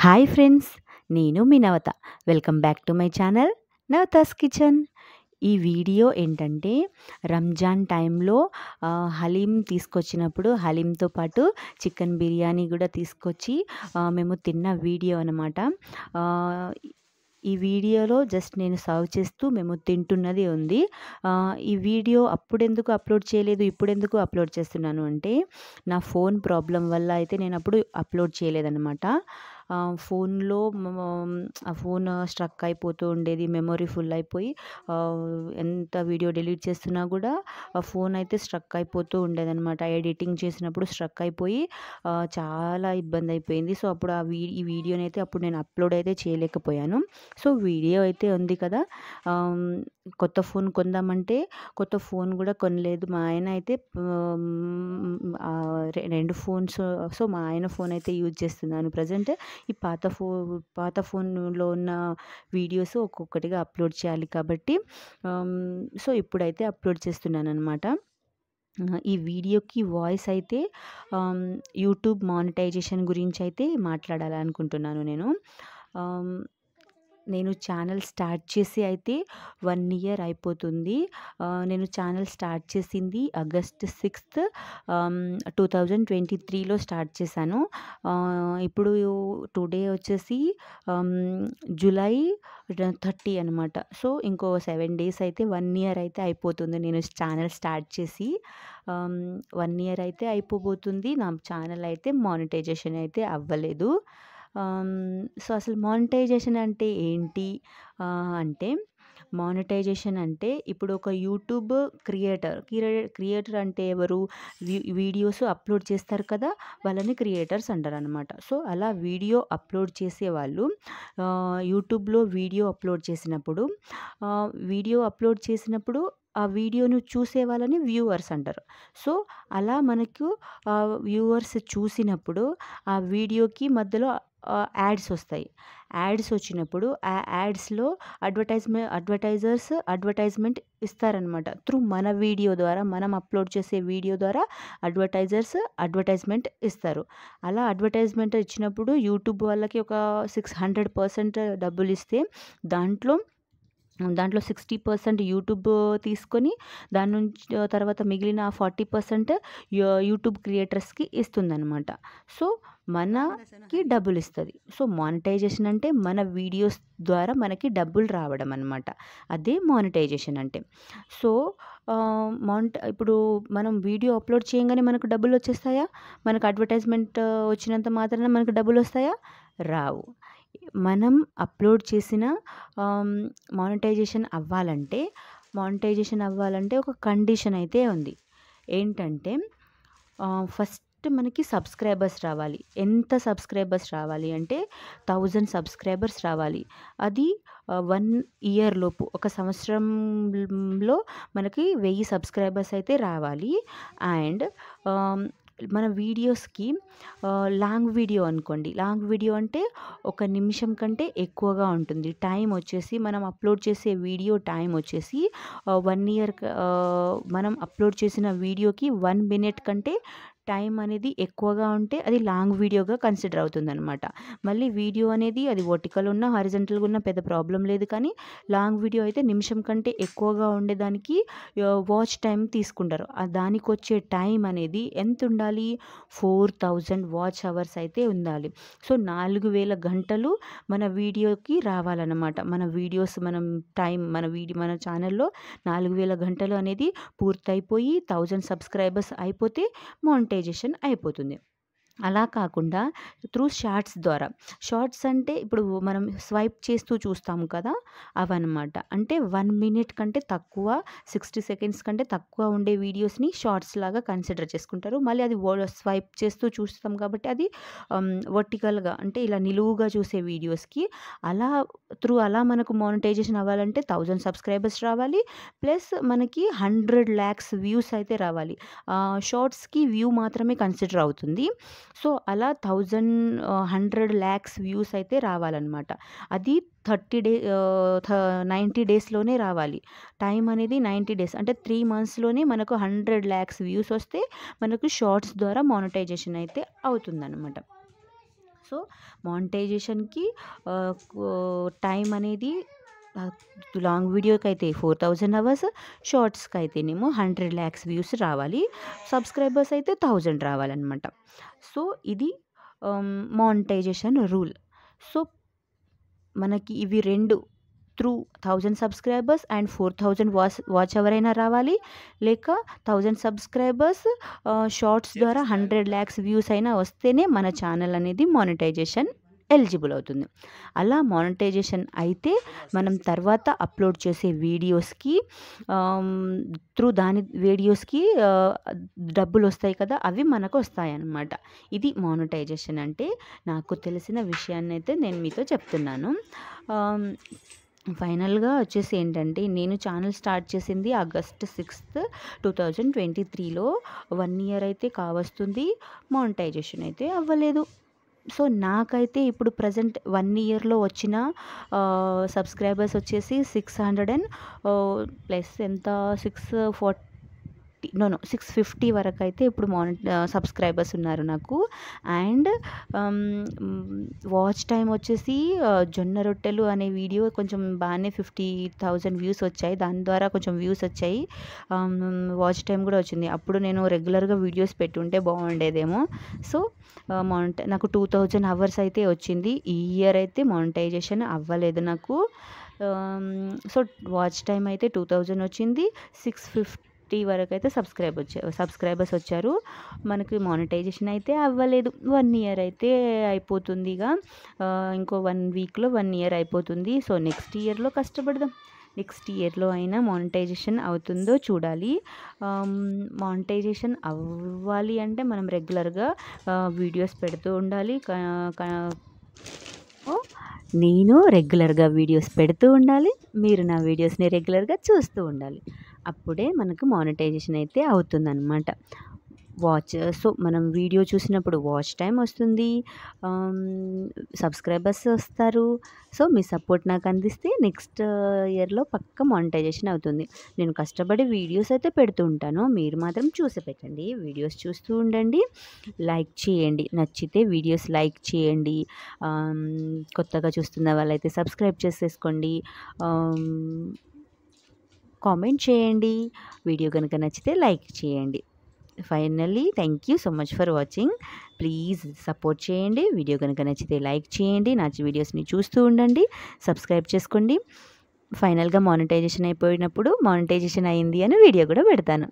Hi friends, నేను మీ Navata. Welcome back to my channel Navata's kitchen. ఈ వీడియో ఏంటంటే రంజాన్ టైంలో హలీం తీసుకొచ్చినప్పుడు హలీంతో పాటు చికెన్ బిర్యానీ కూడా తీసుకొచ్చి మేము తిన్న వీడియో అనమాట. ఈ వీడియోలో జస్ట్ నేను సర్వ్ చేస్తూ మేము తింటున్నది ఉంది. ఈ వీడియో అప్పుడెందుకు అప్లోడ్ చేయలేదు, ఇప్పుడెందుకు అప్లోడ్ చేస్తున్నాను అంటే నా ఫోన్ ప్రాబ్లం వల్ల అయితే నేను అప్పుడు అప్లోడ్ చేయలేదన్నమాట. ఫోన్లో ఆ ఫోన్ స్ట్రక్ అయిపోతూ ఉండేది, మెమొరీ ఫుల్ అయిపోయి ఎంత వీడియో డిలీట్ చేస్తున్నా కూడా ఆ ఫోన్ అయితే స్ట్రక్ అయిపోతూ ఉండేదన్నమాట. ఎడిటింగ్ చేసినప్పుడు స్ట్రక్ అయిపోయి చాలా ఇబ్బంది అయిపోయింది. సో అప్పుడు ఈ వీడియోని అయితే అప్పుడు నేను అప్లోడ్ అయితే చేయలేకపోయాను. సో వీడియో అయితే ఉంది కదా. కొత్త ఫోన్ కొందామంటే కొత్త ఫోన్ కూడా కొనలేదు. మా ఆయన అయితే 2 ఫోన్స్. సో మా ఆయన ఫోన్ అయితే యూజ్ చేస్తున్నాను ప్రజెంట్. ఈ పాత ఫోన్లో ఉన్న వీడియోస్ ఒక్కొక్కటిగా అప్లోడ్ చేయాలి కాబట్టి సో ఇప్పుడైతే అప్లోడ్ చేస్తున్నాను అనమాట. ఈ వీడియోకి వాయిస్ అయితే యూట్యూబ్ మానిటైజేషన్ గురించి అయితే మాట్లాడాలనుకుంటున్నాను నేను ఛానల్ స్టార్ట్ చేసి అయితే 1 ఇయర్ అయిపోతుంది. నేను ఛానల్ స్టార్ట్ చేసింది ఆగస్ట్ 6th 2023లో స్టార్ట్ చేశాను. ఇప్పుడు టుడే వచ్చేసి జూలై 30 అనమాట. సో ఇంకో 7 డేస్ అయితే 1 ఇయర్ అయితే అయిపోతుంది నేను ఛానల్ స్టార్ట్ చేసి. 1 ఇయర్ అయితే అయిపోబోతుంది. నా ఛానల్ అయితే మానిటైజేషన్ అయితే అవ్వలేదు. సో అసలు మానిటైజేషన్ అంటే ఏంటి అంటే, మానిటైజేషన్ అంటే ఇప్పుడు ఒక యూట్యూబ్ క్రియేటర్ అంటే ఎవరు? వీడియోస్ అప్లోడ్ చేస్తారు కదా, వాళ్ళని క్రియేటర్స్ అంటారు అనమాట. సో అలా వీడియో అప్లోడ్ చేసేవాళ్ళు యూట్యూబ్లో వీడియో అప్లోడ్ చేసినప్పుడు ఆ వీడియోను చూసే వాళ్ళని వ్యూవర్స్ అంటారు. సో అలా మనకు వ్యూవర్స్ చూసినప్పుడు ఆ వీడియోకి మధ్యలో యాడ్స్ వస్తాయి. యాడ్స్ వచ్చినప్పుడు ఆ యాడ్స్లో అడ్వర్టైజ్మెంట్ ఇస్తారనమాట. త్రూ మన వీడియో ద్వారా, మనం అప్లోడ్ చేసే వీడియో ద్వారా అడ్వర్టైజ్మెంట్ ఇస్తారు. అలా అడ్వర్టైజ్మెంట్ ఇచ్చినప్పుడు యూట్యూబ్ వాళ్ళకి ఒక 600% డబ్బులు ఇస్తే దాంట్లో 60% యూట్యూబ్ తీసుకొని దాని నుంచి తర్వాత మిగిలిన 40% యూట్యూబ్ క్రియేటర్స్కి ఇస్తుందన్నమాట. సో మనకి డబ్బులు ఇస్తుంది. సో మానిటైజేషన్ అంటే మన వీడియోస్ ద్వారా మనకి డబ్బులు రావడం అనమాట. అదే మానిటైజేషన్ అంటే. సో ఇప్పుడు మనం వీడియో అప్లోడ్ చేయగానే మనకు డబ్బులు వచ్చేస్తాయా? మనకు అడ్వర్టైజ్మెంట్ వచ్చినంత మాత్రాన మనకు డబ్బులు వస్తాయా? రావు. మనం అప్లోడ్ చేసిన మానిటైజేషన్ అవ్వాలంటే ఒక కండిషన్ అయితే ఉంది. ఏంటంటే ఫస్ట్ మనకి సబ్స్క్రైబర్స్ రావాలి. ఎంత సబ్స్క్రైబర్స్ రావాలి అంటే 1000 సబ్స్క్రైబర్స్ రావాలి. అది 1 ఇయర్ లోపు, ఒక సంవత్సరంలో మనకి 1000 సబ్స్క్రైబర్స్ అయితే రావాలి. అండ్ మన వీడియోస్కి లాంగ్ వీడియో అనుకోండి. లాంగ్ వీడియో అంటే 1 నిమిషం కంటే ఎక్కువగా ఉంటుంది. టైం వచ్చేసి మనం అప్లోడ్ చేసే వీడియో టైం వచ్చేసి 1 ఇయర్ మనం అప్లోడ్ చేసిన వీడియోకి 1 మినిట్ కంటే టైం అనేది ఎక్కువగా ఉంటే అది లాంగ్ వీడియోగా కన్సిడర్ అవుతుందన్నమాట. మళ్ళీ వీడియో అనేది అది వర్టికల్ ఉన్నా హారిజంటల్గా ఉన్నా పెద్ద ప్రాబ్లం లేదు. కానీ లాంగ్ వీడియో అయితే నిమిషం కంటే ఎక్కువగా ఉండేదానికి వాచ్ టైం తీసుకుంటారు. దానికి వచ్చే టైం అనేది ఎంత ఉండాలి? 4000 వాచ్ అవర్స్ అయితే ఉండాలి. సో 4000 గంటలు మన వీడియోకి రావాలన్నమాట. మన వీడియోస్ మన ఛానల్లో 4000 గంటలు అనేది పూర్తయిపోయి 1000 సబ్స్క్రైబర్స్ అయిపోతే మానిటైజేషన్ అయిపోతుంది. అలా కాకుండా త్రూ షార్ట్స్ అంటే ఇప్పుడు మనం స్వైప్ చేస్తూ చూస్తాము కదా, అవన్నమాట. అంటే 1 మినిట్ కంటే తక్కువ, 60 సెకండ్స్ కంటే తక్కువ ఉండే వీడియోస్ని షార్ట్స్ లాగా కన్సిడర్ చేసుకుంటారు. మళ్ళీ అది స్వైప్ చేస్తూ చూస్తాం కాబట్టి అది వర్టికల్గా అంటే ఇలా నిలువుగా చూసే వీడియోస్కి అలా మనకు మానిటైజేషన్ అవ్వాలంటే 1000 సబ్స్క్రైబర్స్ రావాలి. ప్లస్ మనకి 100 lakhs వ్యూస్ అయితే రావాలి. షార్ట్స్కి వ్యూ మాత్రమే కన్సిడర్ అవుతుంది. సో అలా 100 lakhs వ్యూస్ అయితే రావాలన్నమాట. అది 90 డేస్లోనే రావాలి. టైం అనేది 90 డేస్ అంటే 3 monthsలోనే మనకు 100 lakhs వ్యూస్ వస్తే మనకు షార్ట్స్ ద్వారా మానిటైజేషన్ అయితే అవుతుందన్నమాట. సో మానిటైజేషన్కి టైం అనేది లాంగ్ వీడియోకి అయితే 4000 అవర్స్, షార్ట్స్కి అయితేనేమో 100 lakhs వ్యూస్ రావాలి, సబ్స్క్రైబర్స్ అయితే 1000 రావాలన్నమాట. సో ఇది మానిటైజేషన్ రూల్. సో మనకి ఇవి రెండు through 1000 subscribers and 4000 watch hour అయినా రావాలి, లేక 1000 సబ్స్క్రైబర్స్ షార్ట్స్ ద్వారా 100 lakhs వ్యూస్ అయినా వస్తేనే మన ఛానల్ అనేది మానిటైజేషన్ ఎలిజిబుల్ అవుతుంది. అలా మానిటైజేషన్ అయితే మనం తర్వాత అప్లోడ్ చేసే వీడియోస్కి త్రూ దాని వీడియోస్కి డబ్బులు వస్తాయి కదా, అవి మనకు వస్తాయి అన్నమాట. ఇది మానిటైజేషన్ అంటే. నాకు తెలిసిన విషయాన్ని అయితే నేను మీతో చెప్తున్నాను. ఫైనల్గా వచ్చేసి ఏంటంటే, నేను ఛానల్ స్టార్ట్ చేసింది August 6th, 2023లో. 1 year అయితే కావస్తుంది, మానిటైజేషన్ అయితే అవ్వలేదు. సో నాకైతే ఇప్పుడు ప్రజెంట్ 1 yearలో వచ్చిన సబ్స్క్రైబర్స్ వచ్చేసి 600 అండ్ ప్లస్ ఎంత 650 వరకు అయితే ఇప్పుడు సబ్స్క్రైబర్స్ ఉన్నారు నాకు. అండ్ వాచ్ టైం వచ్చేసి జొన్న రొట్టెలు అనే వీడియో కొంచెం బాగానే 50,000 వ్యూస్ వచ్చాయి, దాని ద్వారా కొంచెం వ్యూస్ వచ్చాయి, వాచ్ టైం కూడా వచ్చింది. అప్పుడు నేను రెగ్యులర్గా వీడియోస్ పెట్టుంటే బాగుండేదేమో. సో నాకు 2000 అవర్స్ అయితే వచ్చింది. ఈ ఇయర్ అయితే మానిటైజేషన్ అవ్వలేదు నాకు. సో వాచ్ టైం అయితే 2000 వచ్చింది, 650 వరకు అయితే సబ్స్క్రైబర్స్ వచ్చారు. మనకి మానిటైజేషన్ అయితే అవ్వలేదు. 1 year అయితే అయిపోతుంది. ఇంకో 1 weekలో 1 year అయిపోతుంది. సో నెక్స్ట్ ఇయర్లో కష్టపడదాం. నెక్స్ట్ ఇయర్లో అయినా మానిటైజేషన్ అవుతుందో చూడాలి. మానిటైజేషన్ అవ్వాలి అంటే మనం రెగ్యులర్గా వీడియోస్ పెడుతూ ఉండాలి. నేను రెగ్యులర్గా వీడియోస్ పెడుతూ ఉండాలి, మీరు నా వీడియోస్ని రెగ్యులర్గా చూస్తూ ఉండాలి. అప్పుడే మనకు మానిటైజేషన్ అయితే అవుతుందన్నమాట. సో మనం వీడియో చూసినప్పుడు వాచ్ టైం వస్తుంది, సబ్స్క్రైబర్స్ వస్తారు. సో మీ సపోర్ట్ నాకు అందిస్తే నెక్స్ట్ ఇయర్లో పక్క మానిటైజేషన్ అవుతుంది. నేను కష్టపడి వీడియోస్ అయితే పెడుతూ ఉంటాను, మీరు మాత్రం చూసి పెట్టండి, వీడియోస్ చూస్తూ ఉండండి, లైక్ చేయండి, నచ్చితే వీడియోస్ లైక్ చేయండి, కొత్తగా చూస్తున్న వాళ్ళైతే సబ్స్క్రైబ్ చేసేసుకోండి, కామెంట్ చేయండి, వీడియో కనుక నచ్చితే లైక్ చేయండి. Finally thank you so much for watching. Please support చేయండి, వీడియో కనుక నచ్చితే లైక్ చేయండి, నా వీడియోస్ని చూస్తూ ఉండండి, సబ్స్క్రైబ్ చేసుకోండి. ఫైనల్గా మానిటైజేషన్ అయిపోయినప్పుడు మానిటైజేషన్ అయింది అని వీడియో కూడా పెడతాను.